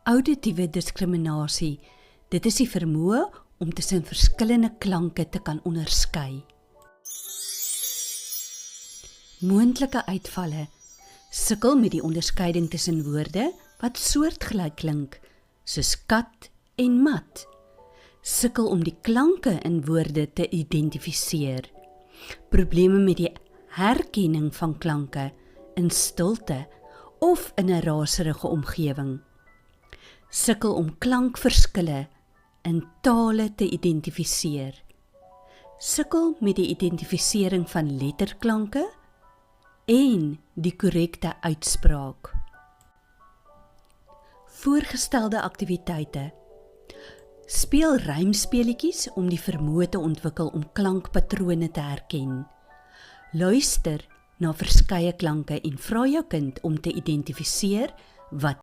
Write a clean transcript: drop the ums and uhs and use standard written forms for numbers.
Auditiewe diskriminasie, dit is die vermoë om tussen verskillende klanke te kan onderskei. Moontlike uitvalle, sukkel met die onderskeiding tussen woorde wat soortgelyk klink, soos kat en mat. Sukkel om die klanke in woorde te identifiseer. Probleme met die herkenning van klanke in stilte of in 'n raserige omgewing. Sukkel om klankverskille in tale te identifiseer. Sukkel met die identifisering van letterklanke en die korrekte uitspraak. Voorgestelde aktiwiteite. Speel rymspeletjies om die vermoë te ontwikkel om klankpatrone te herken. Luister na verskeie klanke en vra jou kind om te identifiseer wat